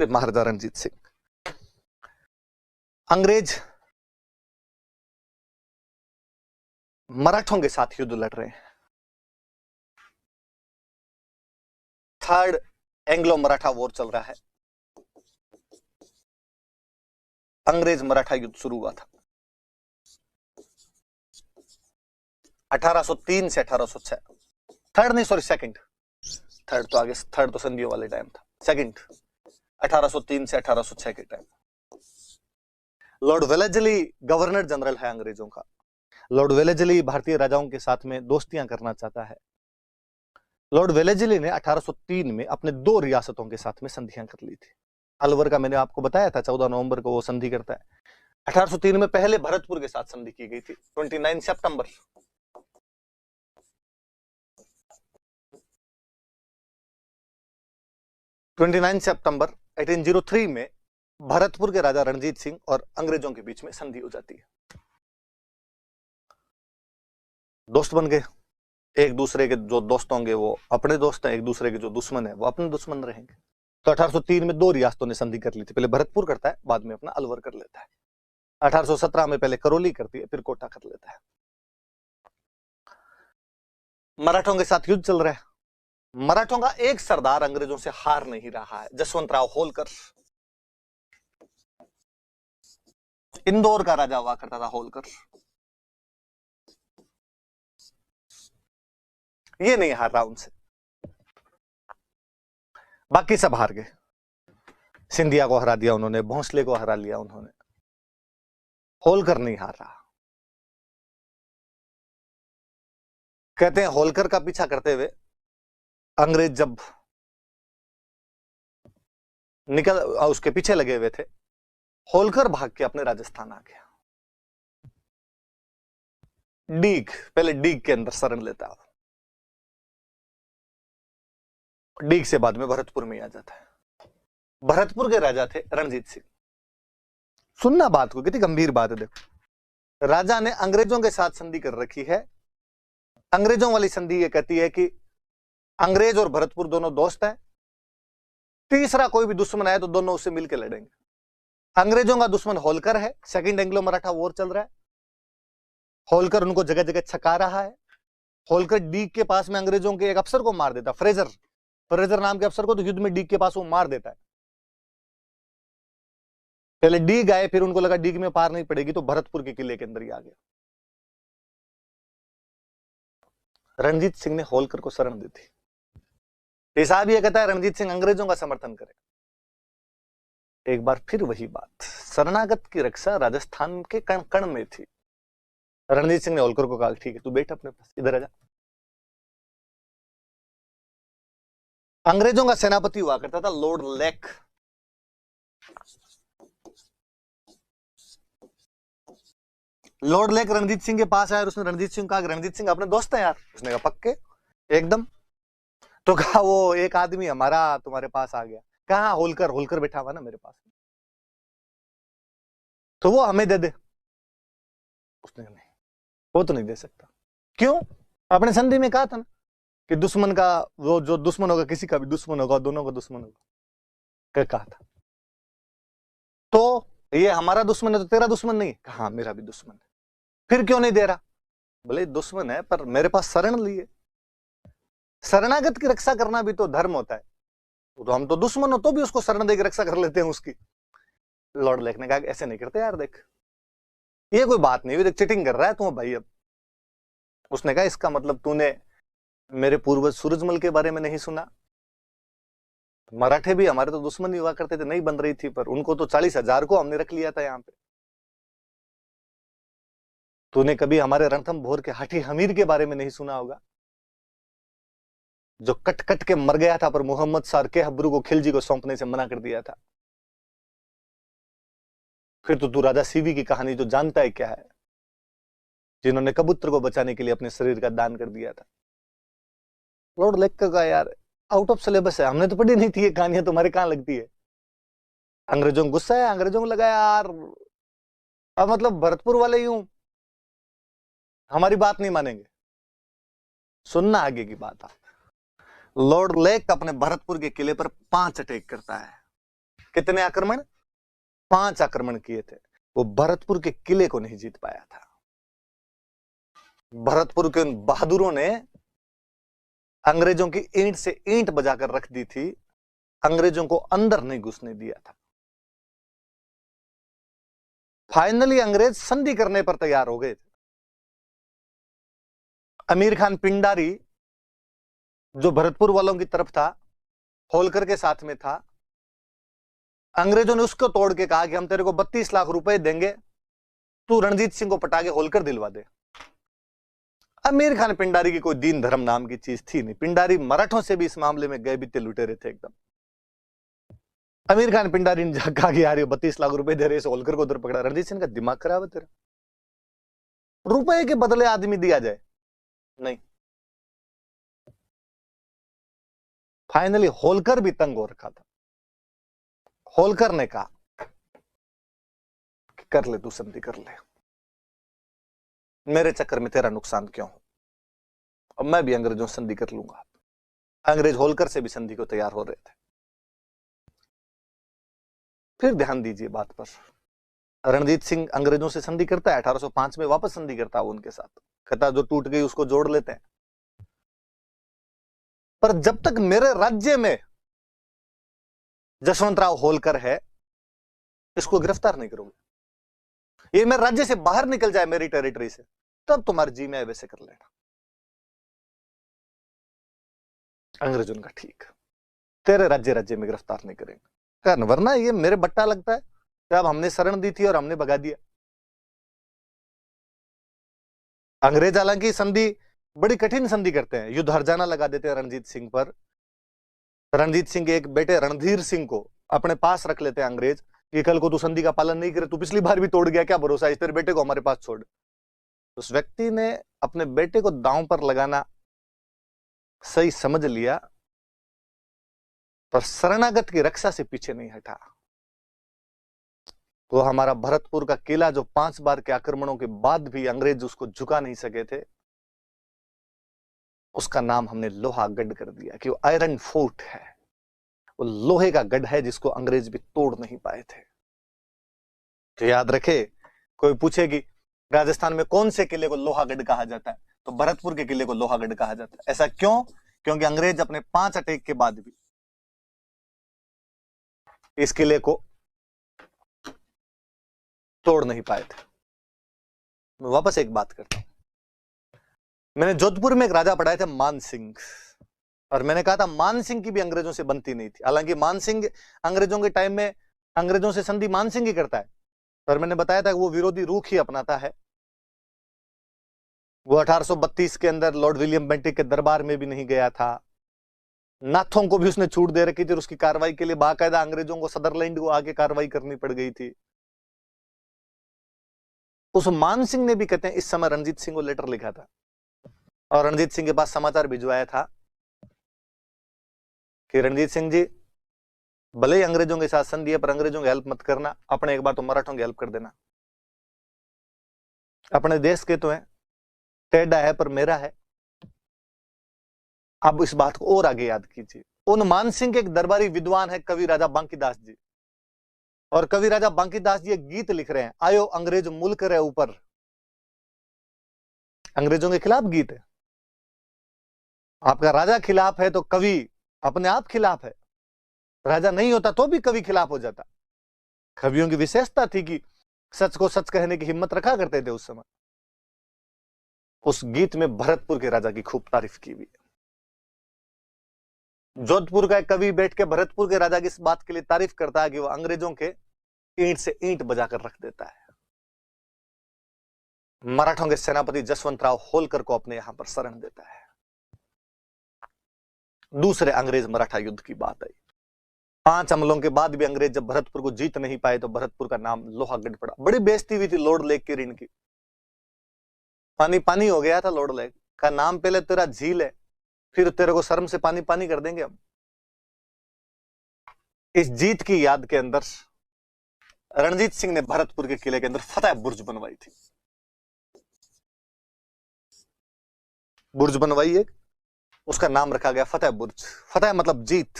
फिर महाराजा रणजीत सिंह। अंग्रेज मराठों के साथ युद्ध लड़ रहे हैं। थर्ड एंग्लो मराठा वॉर चल रहा है। अंग्रेज मराठा युद्ध शुरू हुआ था 1803 से 1806। थर्ड नहीं, सॉरी, सेकंड। थर्ड तो आगे, थर्ड तो संधियों वाले टाइम था। सेकंड 1803 से 1806 के time. Lord Wellesley governor general है अंग्रेजों का। लॉर्ड वेलेस्ली भारतीय राजाओं के साथ में दोस्तियां करना चाहता है। लॉर्ड वेलेस्ली ने 1803 में अपने 2 रियासतों के साथ में संधियां कर ली थी। अलवर का मैंने आपको बताया था 14 नवंबर को वो संधि करता है। 1803 में पहले भरतपुर के साथ संधि की गई थी 29 सितंबर। सितंबर 1803 में भरतपुर के राजा रणजीत सिंह और अंग्रेजों के बीच में संधि हो जाती है। दोस्त बन गए। एक दूसरे के जो दोस्त होंगे वो अपने दोस्त हैं, एक दूसरे के जो दुश्मन है वो अपने दुश्मन रहेंगे। तो 1803 में 2 रियासतों ने संधि कर ली थी। पहले भरतपुर करता है, बाद में अपना अलवर कर लेता है। 1817 में पहले करौली करती है, फिर कोटा कर लेता है। मराठों के साथ युद्ध चल रहा है। मराठों का एक सरदार अंग्रेजों से हार नहीं रहा है, जसवंतराव होलकर। इंदौर का राजा हुआ करता था होलकर। ये नहीं हार रहा उनसे, बाकी सब हार गए। सिंधिया को हरा दिया उन्होंने, भोंसले को हरा लिया उन्होंने, होलकर नहीं हार रहा। कहते हैं होलकर का पीछा करते हुए अंग्रेज जब निकल उसके पीछे लगे हुए थे, होलकर भाग के अपने राजस्थान आ गया। डीग, पहले डीग के अंदर शरण लेता है, डीग से बाद में भरतपुर में आ जाता है। भरतपुर के राजा थे रणजीत सिंह। सुनना बात को, कितनी गंभीर बात है। देखो, राजा ने अंग्रेजों के साथ संधि कर रखी है। अंग्रेजों वाली संधि ये कहती है कि अंग्रेज और भरतपुर दोनों दोस्त हैं, तीसरा कोई भी दुश्मन आए तो दोनों उससे मिलकर लड़ेंगे। अंग्रेजों का दुश्मन होलकर है, सेकंड एंग्लो मराठा वॉर चल रहा है। होलकर उनको जगह जगह छका रहा है। होलकर डीग के पास में अंग्रेजों के एक अफसर को मार देता, फ्रेजर नाम के अफसर को, तो युद्ध में डीग के पास वो मार देता है। पहले डीग आए, फिर उनको लगा डीग में पार नहीं पड़ेगी, तो भरतपुर के किले के अंदर ही आ गया। रणजीत सिंह ने होलकर को शरण दी थी। हिसाब यह कहता है रणजीत सिंह अंग्रेजों का समर्थन करे। एक बार फिर वही बात, शरणागत की रक्षा राजस्थान के कण कण में थी। रणजीत सिंह ने होलकर को कहा, ठीक है तू बैठ अपने पास, इधर आ जा। अंग्रेजों का सेनापति हुआ करता था Lord lake. Lord lake Ranjit Singh के पास आया और उसने रणजीत सिंह कहा, रणजीत सिंह अपने दोस्त है यार। उसने कहा पक्के एकदम। तो कहा वो एक आदमी हमारा तुम्हारे पास आ गया। कहा होलकर बैठा हुआ ना मेरे पास, तो वो हमें दे दे। उसने नहीं, वो तो नहीं दे सकता। क्यों? अपने संधि में कहा था ना कि दुश्मन का, वो जो दुश्मन होगा, किसी का भी दुश्मन होगा, दोनों का दुश्मन होगा, कहा था। तो ये हमारा दुश्मन है तो तेरा दुश्मन नहीं? कहा मेरा भी दुश्मन है। फिर क्यों नहीं दे रहा? बोले दुश्मन है पर मेरे पास शरण लिए। शरणागत की रक्षा करना भी तो धर्म होता है। तो हम तो दुश्मन हो तो भी उसको शरण देकर रक्षा कर लेते हैं उसकी। लॉर्ड लेक ने कहा ऐसे नहीं करते यार, देख ये कोई बात नहीं हुई, देख चिटिंग कर रहा है तू भाई। अब उसने कहा इसका मतलब तूने मेरे पूर्वज सूरजमल के बारे में नहीं सुना? मराठे भी हमारे तो दुश्मन ही हुआ करते थे, नहीं बन रही थी, पर उनको तो 40,000 को हमने रख लिया था यहाँ पे। तूने कभी हमारे रणथंभोर के हाथी हमीर के बारे में नहीं सुना होगा, जो कट कट के मर गया था पर मोहम्मद सार के हब्रू को खिलजी को सौंपने से मना कर दिया था। फिर तो तू राजा सीवी की कहानी जो जानता है क्या है, जिन्होंने कबूतर को बचाने के लिए अपने शरीर का दान कर दिया था। लॉर्ड लेक का यार आउट ऑफ सिलेबस है, हमने तो पढ़ी नहीं थी ये कहानियां, तुम्हारे कहां लगती है? अंग्रेजों को गुस्सा है, अंग्रेजों को लगा यार अब मतलब भरतपुर वाले यूं हमारी बात नहीं मानेंगे। सुनना आगे की बात। आप लॉर्ड लेक अपने भरतपुर के किले पर 5 अटैक करता है। कितने आक्रमण? 5 आक्रमण किए थे। वो भरतपुर के किले को नहीं जीत पाया था। भरतपुर के उन बहादुरों ने अंग्रेजों की ईंट से ईंट बजाकर रख दी थी, अंग्रेजों को अंदर नहीं घुसने दिया था। फाइनली अंग्रेज संधि करने पर तैयार हो गए थे। अमीर खान पिंडारी जो भरतपुर वालों की तरफ था, होलकर के साथ में था, अंग्रेजों ने उसको तोड़ के कहा कि हम तेरे को 32 लाख रुपए देंगे, तू रणजीत सिंह को पटा के होलकर दिलवा दे। अमीर खान पिंडारी की कोई दीन धर्म नाम की चीज थी नहीं। पिंडारी मराठों से भी इस मामले में गए बीते लुटेरे थे एकदम। अमीर खान पिंडारी ने कहा कि यार 32 लाख रुपए दे रहे, इस होलकर को उधर पकड़ा। रणजीत सिंह का दिमाग खराब है तेरा, रुपए के बदले आदमी दिया जाए? नहीं। फाइनली होलकर भी तंग हो रखा था। होलकर ने कहा कि कर ले तू संधि कर ले, मेरे चक्कर में तेरा नुकसान क्यों हो, अब मैं भी अंग्रेजों से संधि कर लूंगा। अंग्रेज होलकर से भी संधि को तैयार हो रहे थे। फिर ध्यान दीजिए बात पर, रणजीत सिंह अंग्रेजों से संधि करता है, 1805 में वापस संधि करता है उनके साथ, कहता जो टूट गई उसको जोड़ लेते हैं। पर जब तक मेरे राज्य में जसवंतराव होलकर है, इसको गिरफ्तार नहीं करोगे। ये मेरे राज्य से बाहर निकल जाए, मेरी टेरिटरी से, तब तुम्हारे जी में वैसे कर लेना। अंग्रेजों का ठीक, तेरे राज्य में गिरफ्तार नहीं करेंगे, कारण वरना ये मेरे बट्टा लगता है कि अब हमने शरण दी थी और हमने भगा दिया। अंग्रेज हालांकि संधि बड़ी कठिन संधि करते हैं, युद्ध हर्जाना लगा देते हैं रणजीत सिंह पर। रणजीत सिंह के एक बेटे रणधीर सिंह को अपने पास रख लेते हैं अंग्रेज कि कल को तू संधि का पालन नहीं करे, तू पिछली बार भी तोड़ गया, क्या भरोसा है, इस तेरे बेटे को हमारे पास छोड़। उस व्यक्ति ने अपने बेटे को दांव पर लगाना सही समझ लिया, पर शरणागत की रक्षा से पीछे नहीं हटा। तो हमारा भरतपुर का किला जो 5 बार के आक्रमणों के बाद भी अंग्रेज उसको झुका नहीं सके थे, उसका नाम हमने लोहागढ़ कर दिया कि वो आयरन फोर्ट है, वो लोहे का गढ़ है जिसको अंग्रेज भी तोड़ नहीं पाए थे। तो याद रखे, कोई पूछे कि राजस्थान में कौन से किले को लोहागढ़ कहा जाता है, तो भरतपुर के किले को लोहागढ़ कहा जाता है। ऐसा क्यों? क्योंकि अंग्रेज अपने 5 अटैक के बाद भी इस किले को तोड़ नहीं पाए थे। मैं वापस एक बात करता हूं, मैंने जोधपुर में एक राजा पढ़ाए थे मान सिंह, और मैंने कहा था मान सिंह की भी अंग्रेजों से बनती नहीं थी। हालांकि मान सिंह अंग्रेजों के टाइम में अंग्रेजों से संधि मान सिंह ही करता है, पर मैंने बताया था कि वो विरोधी रुख ही अपनाता है। वो 1832 के अंदर लॉर्ड विलियम बेंटिक के दरबार में भी नहीं गया था, नाथों को भी उसने छूट दे रखी थी, और उसकी कार्रवाई के लिए बाकायदा अंग्रेजों को सदरलैंड को आगे कार्रवाई करनी पड़ गई थी। उस मान सिंह ने भी कहते हैं इस समय रणजीत सिंह को लेटर लिखा था, और रणजीत सिंह के पास समाचार भिजवाया था कि रणजीत सिंह जी, भले ही अंग्रेजों के साथ संधि है, पर अंग्रेजों की हेल्प मत करना, अपने एक बार तो मराठों की हेल्प कर देना। अपने देश के तो है, टेढ़ा है पर मेरा है। अब इस बात को और आगे याद कीजिए, उन मान सिंह के एक दरबारी विद्वान है कवि राजा बांकीदास जी, और कवि राजा बांकीदास जी एक गीत लिख रहे हैं, आयो अंग्रेज मुल्क रे ऊपर। अंग्रेजों के खिलाफ गीत है। आपका राजा खिलाफ है तो कवि अपने आप खिलाफ है, राजा नहीं होता तो भी कवि खिलाफ हो जाता। कवियों की विशेषता थी कि सच को सच कहने की हिम्मत रखा करते थे उस समय। उस गीत में भरतपुर के राजा की खूब तारीफ की हुई है। जोधपुर का एक कवि बैठ के भरतपुर के राजा की इस बात के लिए तारीफ करता है कि वो अंग्रेजों के ईंट से ईंट बजाकर रख देता है। मराठों के सेनापति जसवंतराव होलकर को अपने यहां पर शरण देता है। दूसरे अंग्रेज मराठा युद्ध की बात आई। 5 हमलों के बाद भी अंग्रेज जब भरतपुर को जीत नहीं पाए तो भरतपुर का नाम लोहागढ़ पड़ा। बड़ी बेइज्जती हुई थी लॉर्ड लेक की ऋण की, पानी पानी हो गया था। लॉर्ड लेक का नाम पहले तेरा झील है, फिर तेरे को शर्म से पानी पानी कर देंगे हम। इस जीत की याद के अंदर रणजीत सिंह ने भरतपुर के किले के अंदर फतेह बुर्ज बनवाई थी। बुर्ज बनवाई एक, उसका नाम रखा गया फतेह बुर्ज। फतेह मतलब जीत।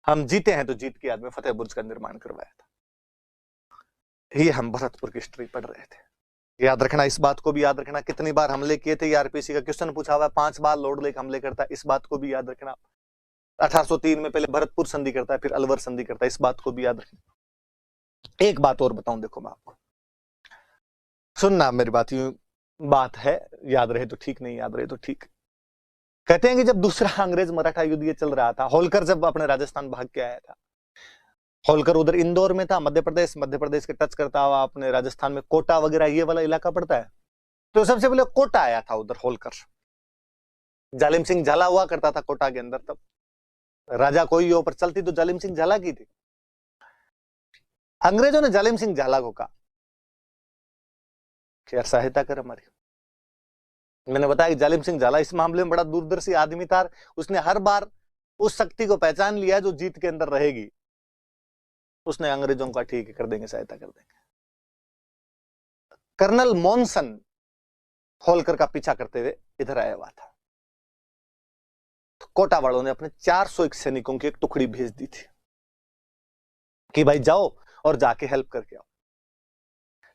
हम जीते हैं तो जीत की याद में फतेह बुर्ज का निर्माण करवाया था। ये हम भरतपुर की हिस्ट्री पढ़ रहे थे। याद रखना, इस बात को भी याद रखना, कितनी बार हमले किए थे। आरपीसी का क्वेश्चन पूछा हुआ है, 5 बार लॉर्ड लेक हमले करता है, इस बात को भी याद रखना। 1803 में पहले भरतपुर संधि करता है, फिर अलवर संधि करता है, इस बात को भी याद रखना। एक बात और बताऊं, देखो मैं आपको, सुनना मेरी बात, यूं बात है, याद रहे तो ठीक, नहीं याद रहे तो ठीक। कहते हैं कि जब दूसरा अंग्रेज मराठा युद्ध ये चल रहा था, होलकर जब अपने राजस्थान भाग के आया था, होलकर उधर इंदौर में था, मध्य प्रदेश के टच करता हुआ अपने राजस्थान में कोटा वगैरह ये वाला इलाका पड़ता है, तो सबसे पहले कोटा आया था उधर होलकर। जालिम सिंह झाला हुआ करता था कोटा के अंदर, तब राजा कोई हो पर चलती तो जालिम सिंह झाला की थी। अंग्रेजों ने जालिम सिंह झाला को कहा कि यार सहायता कर हमारी। मैंने बताया कि जालिम सिंह झाला इस मामले में बड़ा दूरदर्शी आदमी था, उसने हर बार उस शक्ति को पहचान लिया जो जीत के अंदर रहेगी। उसने अंग्रेजों का ठीक है, कर देंगे, सहायता कर देंगे। कर्नल मॉनसन होलकर का पीछा करते हुए इधर आया हुआ था, तो कोटा वालों ने अपने 401 सैनिकों की एक टुकड़ी भेज दी थी कि भाई जाओ और जाके हेल्प करके आओ।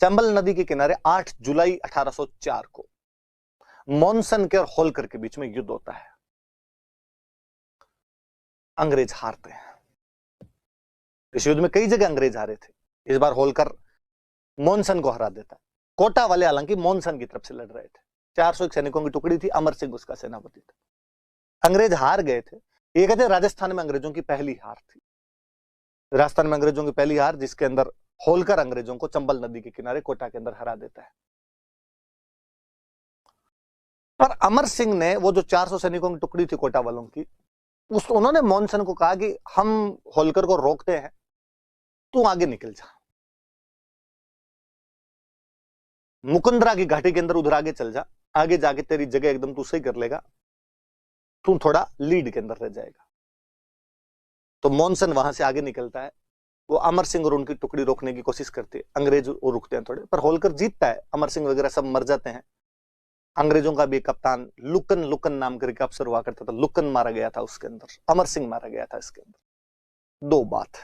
चंबल नदी के किनारे 8 जुलाई 1804 को मॉनसन के और होलकर के बीच में युद्ध होता है। अंग्रेज हारते हैं। इस युद्ध में कई जगह अंग्रेज हारे थे, इस बार होलकर मॉनसन को हरा देता है। कोटा वाले हालांकि मॉनसन की तरफ से लड़ रहे थे। 401 सैनिकों की टुकड़ी थी, अमर सिंह उसका सेनापति था। अंग्रेज हार गए थे। ये कहते हैं राजस्थान में अंग्रेजों की पहली हार थी। राजस्थान में अंग्रेजों की पहली हार, जिसके अंदर होलकर अंग्रेजों को चंबल नदी के किनारे कोटा के अंदर हरा देता है। पर अमर सिंह ने वो जो 400 सैनिकों की टुकड़ी थी कोटा वालों की, उन्होंने मॉनसन को कहा कि हम होलकर को रोकते हैं, तू आगे निकल जा, मुकुंदरा की घाटी के अंदर उधर आगे चल जा, आगे जाके तेरी जगह एकदम तू सही कर लेगा, तू थोड़ा लीड के अंदर रह जाएगा। तो मॉनसन वहां से आगे निकलता है, वो अमर सिंह और उनकी टुकड़ी रोकने की कोशिश करती है। अंग्रेज वो रुकते हैं थोड़े, पर होलकर जीतता है, अमर सिंह वगैरह सब मर जाते हैं। अंग्रेजों का भी कप्तान लुकन नाम करके अफसर हुआ करता था, लुकन मारा गया था उसके अंदर, अमर सिंह मारा गया था इसके अंदर। 2 बात